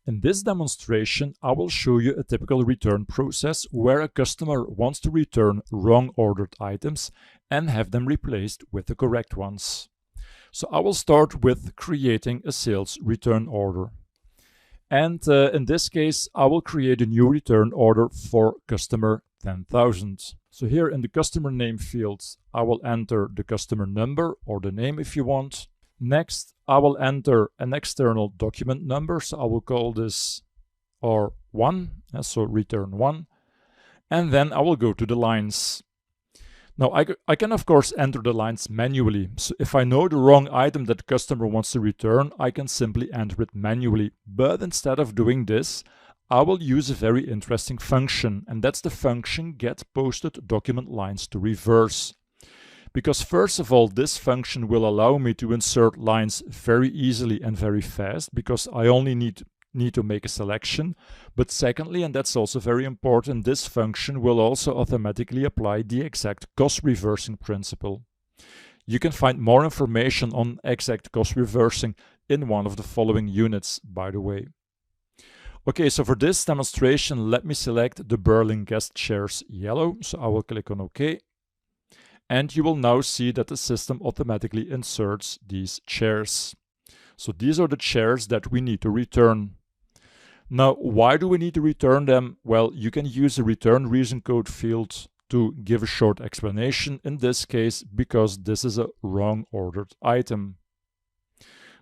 In this demonstration, I will show you a typical return process where a customer wants to return wrong ordered items and have them replaced with the correct ones. So I will start with creating a sales return order. And in this case, I will create a new return order for customer 10,000. So here in the customer name field, I will enter the customer number or the name if you want. Next, I will enter an external document number. So I will call this R1, so return 1. And then I will go to the lines. Now I can of course enter the lines manually. So if I know the wrong item that the customer wants to return, I can simply enter it manually. But instead of doing this, I will use a very interesting function, and that's the function getPostedDocumentLines to reverse. Because first of all, this function will allow me to insert lines very easily and very fast, because I only need to make a selection. But secondly, and that's also very important, this function will also automatically apply the exact cost reversing principle. You can find more information on exact cost reversing in one of the following units, by the way. Okay, so for this demonstration, let me select the Berlin guest chairs yellow. So I will click on OK. And you will now see that the system automatically inserts these chairs. So these are the chairs that we need to return. Now, why do we need to return them? Well, you can use the return reason code field to give a short explanation. In this case, because this is a wrong ordered item.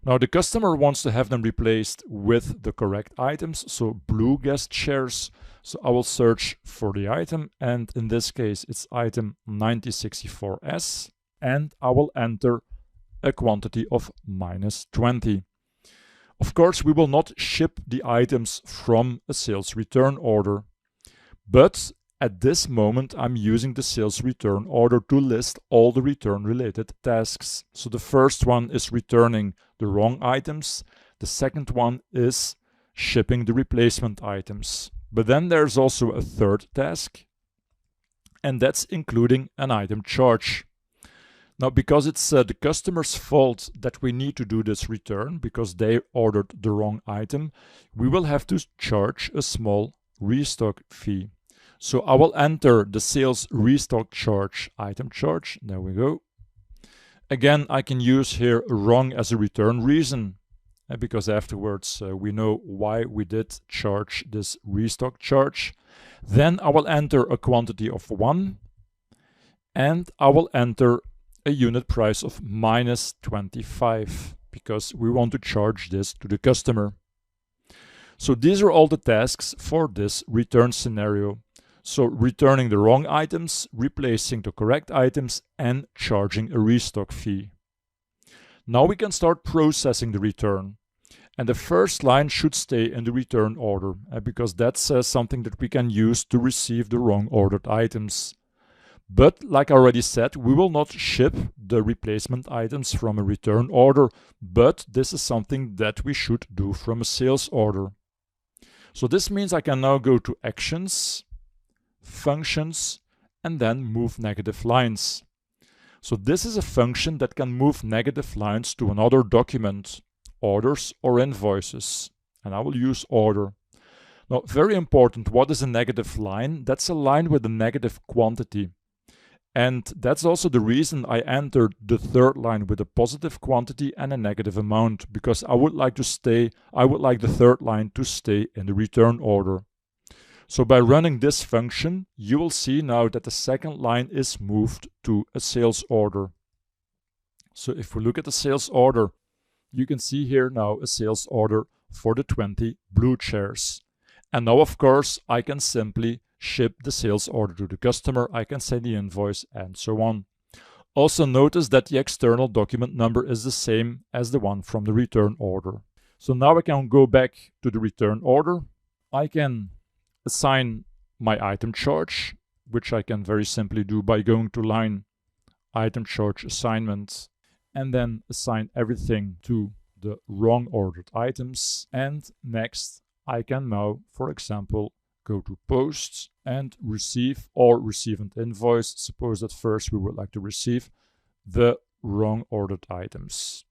Now, the customer wants to have them replaced with the correct items, so blue guest chairs. So I will search for the item, and in this case, it's item 9064S, and I will enter a quantity of -20. Of course, we will not ship the items from a sales return order, but at this moment, I'm using the sales return order to list all the return related tasks. So the first one is returning the wrong items. The second one is shipping the replacement items. But then there's also a third task, and that's including an item charge. Now, because it's the customer's fault that we need to do this return, because they ordered the wrong item, we will have to charge a small restock fee. So I will enter the sales restock charge item charge. There we go. Again, I can use here wrong as a return reason, because afterwards we know why we did charge this restock charge. Then I will enter a quantity of 1, and I will enter a unit price of -25, because we want to charge this to the customer. So these are all the tasks for this return scenario. So returning the wrong items, replacing the correct items, and charging a restock fee. Now we can start processing the return. And the first line should stay in the return order, because that's something that we can use to receive the wrong ordered items. But like I already said, we will not ship the replacement items from a return order, but this is something that we should do from a sales order. So this means I can now go to Actions, Functions, and then Move Negative Lines. So this is a function that can move negative lines to another document, orders or invoices. And I will use order. Now, very important, what is a negative line? That's a line with a negative quantity. And that's also the reason I entered the third line with a positive quantity and a negative amount, because I would like the third line to stay in the return order. So by running this function, you will see now that the second line is moved to a sales order. So if we look at the sales order, you can see here now a sales order for the 20 blue chairs. And now, of course, I can simply ship the sales order to the customer, I can send the invoice, and so on. Also notice that the external document number is the same as the one from the return order. So now I can go back to the return order. I can assign my item charge, which I can very simply do by going to line item charge assignment, and then assign everything to the wrong ordered items. And next, I can now, for example, go to posts and receive or receive an invoice. Suppose that first we would like to receive the wrong ordered items.